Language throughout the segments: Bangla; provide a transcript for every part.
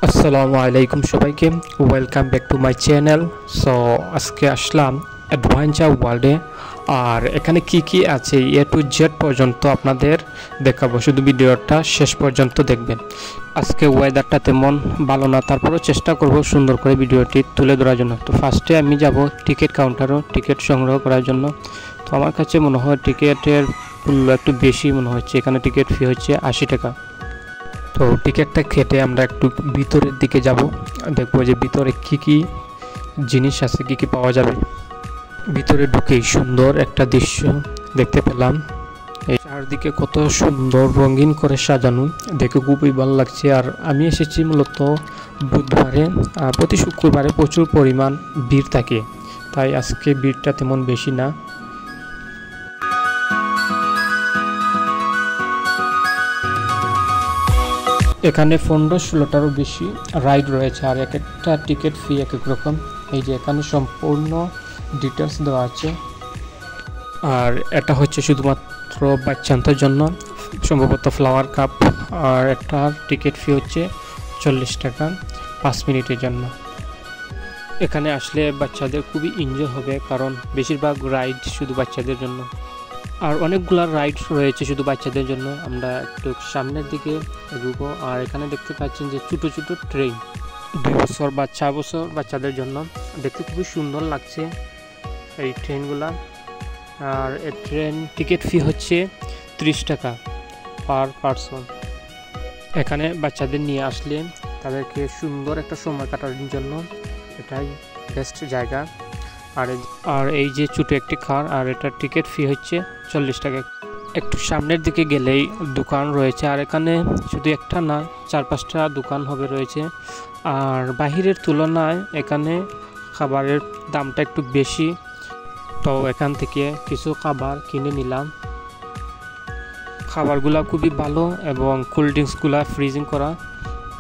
আসসালামু আলাইকুম সবাইকে, welcome back to my channel. So আজকে আসলাম অ্যাডভেঞ্চার ওয়ার্ল্ডে, আর এখানে কি আছে এ টু জেড পর্যন্ত আপনাদের দেখাবো। শুধু ভিডিওটা শেষ পর্যন্ত দেখবেন। আজকে ওয়েদারটা তেমন ভালো না, তারপরেও চেষ্টা করব সুন্দর করে ভিডিওটি তুলে ধরার জন্য। তো ফার্স্টে আমি যাব টিকিট কাউন্টারও টিকিট সংগ্রহ করার জন্য। তো আমার কাছে মনে হয় টিকিটের মূল্য একটু বেশি মনে হচ্ছে। এখানে টিকিট ফি হচ্ছে 80 টাকা। তো টিকিটটা কেটে আমরা একটু ভিতরের দিকে যাব, দেখবো যে ভিতরে কি জিনিস আছে, কি পাওয়া যাবে। ভিতরে ঢুকেই সুন্দর একটা দৃশ্য দেখতে পেলাম। এই চারদিকে কত সুন্দর রঙিন করে সাজানো, দেখে খুবই ভালো লাগছে। আর আমি এসেছি মূলত বুধবারে, প্রতি শুক্রবারে প্রচুর পরিমাণ ভিড় থাকে, তাই আজকে ভিড়টা তেমন বেশি না। এখানে 15-16টারও বেশি রাইড রয়েছে, আর এক একটা টিকিট ফি এক এক রকম। এই যে এখানে সম্পূর্ণ ডিটেলস দেওয়া আছে। আর এটা হচ্ছে শুধুমাত্র বাচ্চাদের জন্য, সম্ভবত ফ্লাওয়ার কাপ। আর একটা টিকিট ফি হচ্ছে 40 টাকা 5 মিনিটের জন্য। এখানে আসলে বাচ্চাদের খুবই এনজয় হবে, কারণ বেশিরভাগ রাইড শুধু বাচ্চাদের জন্য। আর অনেকগুলো রাইড রয়েছে শুধু বাচ্চাদের জন্য। আমরা একটু সামনের দিকে এগোবো, আর এখানে দেখতে পাচ্ছেন যে ছোটো ছোটো ট্রেন, 2 বছর বা 4 বছর বাচ্চাদের জন্য। দেখতে খুবই সুন্দর লাগছে এই ট্রেনগুলা। আর এই ট্রেন টিকিট ফি হচ্ছে 30 টাকা পার পারসন। এখানে বাচ্চাদের নিয়ে আসলে তাদেরকে সুন্দর একটা সময় কাটানোর জন্য এটাই বেস্ট জায়গা। আর এই যে ছোটো একটি কার, আর এটার টিকিট ফি হচ্ছে 40 টাকা। একটু সামনের দিকে গেলেই দোকান রয়েছে, আর এখানে শুধু একটা না 4-5টা দোকান হবে রয়েছে। আর বাহিরের তুলনায় এখানে খাবারের দামটা একটু বেশি, তো এখান থেকে কিছু খাবার কিনে নিলাম। খাবারগুলো খুবই ভালো এবং কোল্ড ড্রিঙ্কসগুলো ফ্রিজিং করা,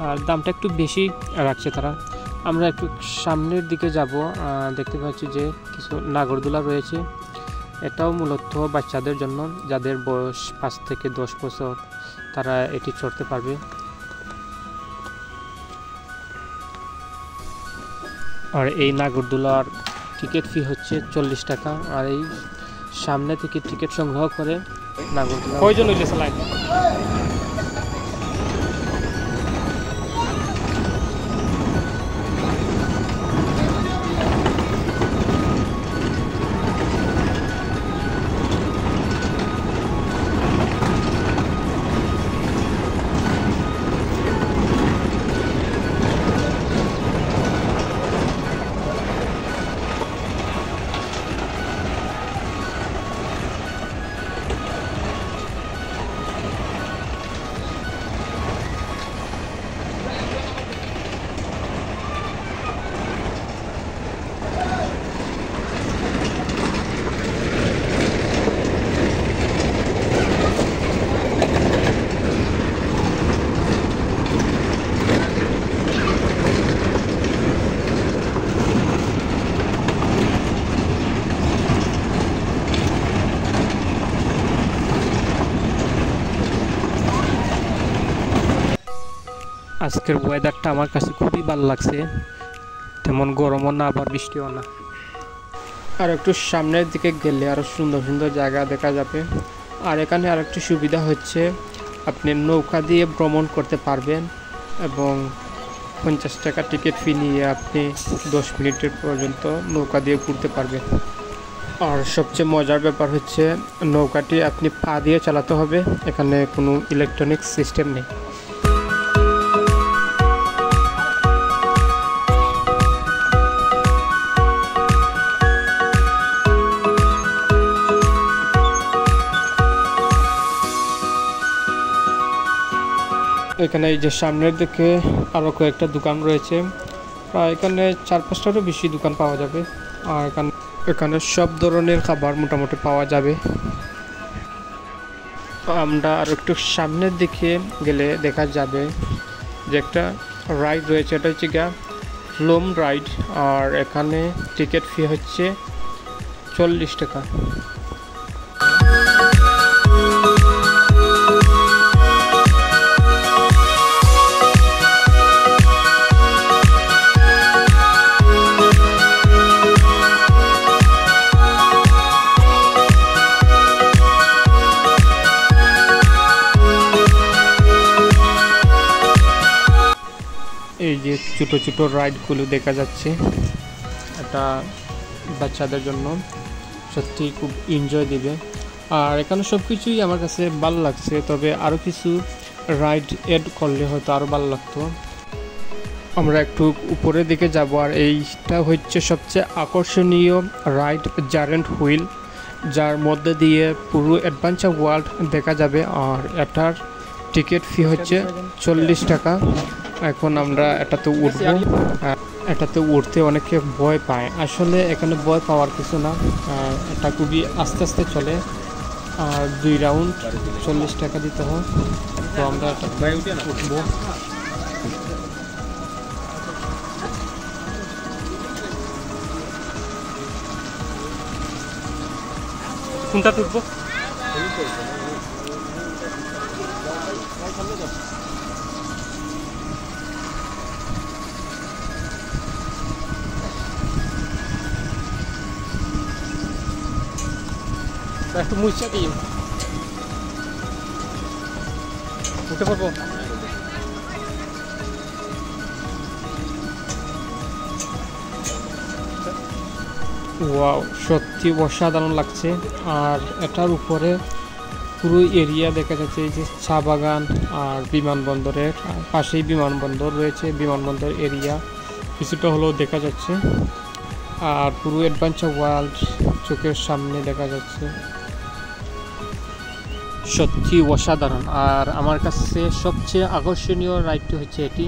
আর দামটা একটু বেশি রাখছে তারা। আমরা একটু সামনের দিকে যাব, দেখতে পাচ্ছি যে কিছু নাগরদোলা রয়েছে। এটাও মূলত বাচ্চাদের জন্য, যাদের বয়স 5 থেকে 10 বছর তারা এটি চড়তে পারবে। আর এই নাগরদোলার টিকিট ফি হচ্ছে 40 টাকা। আর এই সামনে থেকে টিকিট সংগ্রহ করে নাগরদোলা কয়জন হইলে চালায়। আজকের ওয়েদারটা আমার কাছে খুবই ভালো লাগছে, তেমন গরমও না আবার বৃষ্টিও না। আর একটু সামনের দিকে গেলে আরও সুন্দর সুন্দর জায়গা দেখা যাবে। আর এখানে আরেকটি সুবিধা হচ্ছে, আপনি নৌকা দিয়ে ভ্রমণ করতে পারবেন এবং 50 টাকা টিকিট ফি নিয়ে আপনি 10 মিনিটের পর্যন্ত নৌকা দিয়ে ঘুরতে পারবেন। আর সবচেয়ে মজার ব্যাপার হচ্ছে, নৌকাটি আপনি পা দিয়ে চালাতে হবে, এখানে কোনো ইলেকট্রনিক সিস্টেম নেই। এখানে এই যে সামনের দিকে আরও কয়েকটা দোকান রয়েছে, প্রায় এখানে 4-5টারও বেশি দোকান পাওয়া যাবে। আর এখানে সব ধরনের খাবার মোটামুটি পাওয়া যাবে। আমরা আর একটু সামনের দিকে গেলে দেখা যাবে যে একটা রাইড রয়েছে, এটা হচ্ছে গিয়া ফ্লুম রাইড। আর এখানে টিকিট ফি হচ্ছে 40 টাকা। এই যে ছোট ছোট রাইডগুলো দেখা যাচ্ছে, এটা বাচ্চাদের জন্য সত্যি খুব এনজয় দিবে। আর এখানে সব কিছুই আমার কাছে ভালো লাগছে, তবে আরও কিছু রাইড এড করলে হয়তো আরও ভালো লাগতো। আমরা একটু উপরের দিকে যাব, আর এইটা হচ্ছে সবচেয়ে আকর্ষণীয় রাইড, জায়ান্ট হুইল, যার মধ্যে দিয়ে পুরো অ্যাডভেঞ্চার ওয়ার্ল্ড দেখা যাবে। আর এটার টিকিট ফি হচ্ছে 40 টাকা। এখন আমরা এটাতে উঠবো। এটাতে উঠতে অনেকে ভয় পায়, আসলে এখানে ভয় পাওয়ার কিছু না, এটা খুবই আস্তে আস্তে চলে। আর 2 রাউন্ড 40 টাকা দিতে হয়। তো আমরা এটা উঠবো। কোনটা উঠবো? একটু মুছে দিই, উঠে পড়বো। ওয়াও, সত্যি অসাধারণ লাগছে। আর এটার উপরে পুরো এরিয়া দেখা যাচ্ছে, এই যে চা বাগান আর বিমানবন্দরের পাশেই বিমানবন্দর রয়েছে, বিমানবন্দর এরিয়া কিছুটা হলেও দেখা যাচ্ছে। আর পুরো অ্যাডভেঞ্চার ওয়ার্ল্ড চোখের সামনে দেখা যাচ্ছে, সত্যি অসাধারণ। আর আমার কাছে সবচেয়ে আকর্ষণীয় রাইডটি হচ্ছে এটি।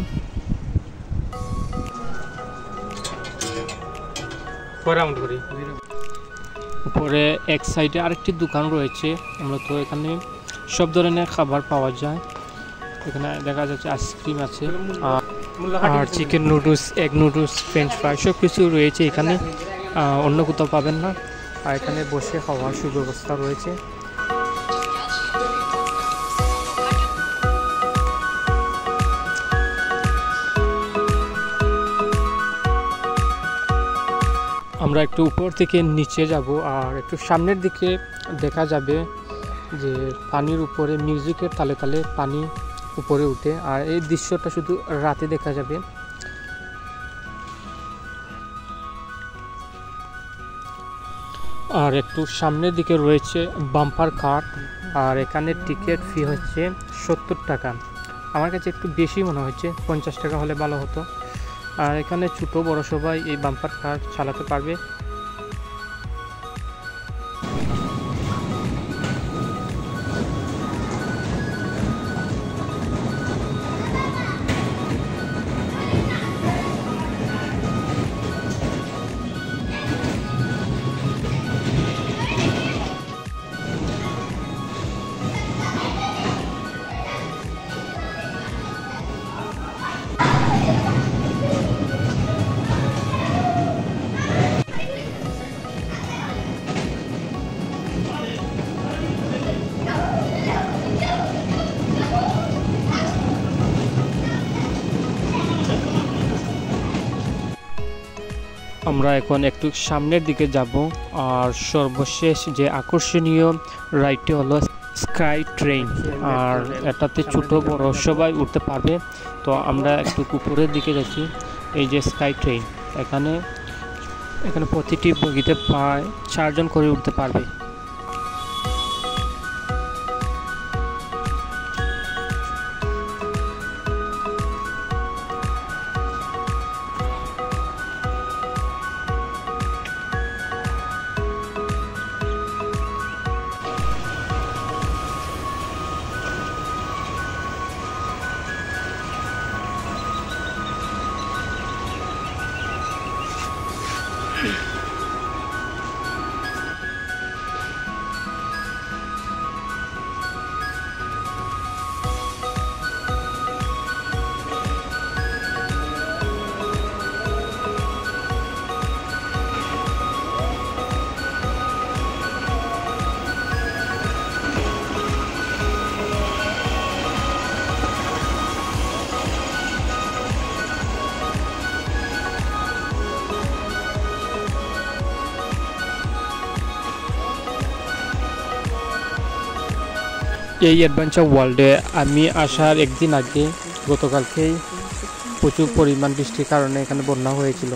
উপরে এক সাইডে আরেকটি দোকান রয়েছে, মূলত এখানে সব ধরনের খাবার পাওয়া যায়। এখানে দেখা যাচ্ছে আইসক্রিম আছে, আর chicken noodles, egg noodles, french fry সব কিছু রয়েছে এখানে, অন্য কোথাও পাবেন না। আর এখানে বসে খাওয়ার সুব্যবস্থা রয়েছে। আমরা একটু উপর থেকে নিচে যাব, আর একটু সামনের দিকে দেখা যাবে যে পানির উপরে মিউজিকের তালে তালে পানি উপরে উঠে। আর এই দৃশ্যটা শুধু রাতে দেখা যাবে। আর একটু সামনের দিকে রয়েছে বাম্পার কার, আর এখানে টিকিট ফি হচ্ছে 70 টাকা। আমার কাছে একটু বেশি মনে হচ্ছে, 50 টাকা হলে ভালো হতো। আর এখানে ছোট বড় সবাই এই বাম্পার কার চালাতে পারবে। আমরা এখন একটু সামনের দিকে যাব, আর সর্বশেষ যে আকর্ষণীয় রাইডটি হলো স্কাই ট্রেন। আর এটাতে ছোট বড় সবাই উঠতে পারবে। তো আমরা একটু উপরের দিকে যাচ্ছি। এই যে স্কাই ট্রেন, এখানে প্রতিটি বগিতে প্রায় 4 জন করে উঠতে পারবে। এই অ্যাডভেঞ্চার ওয়ার্ল্ডে আমি আসার একদিন আগে গতকালকেই প্রচুর পরিমাণ বৃষ্টির কারণে এখানে বন্যা হয়েছিল।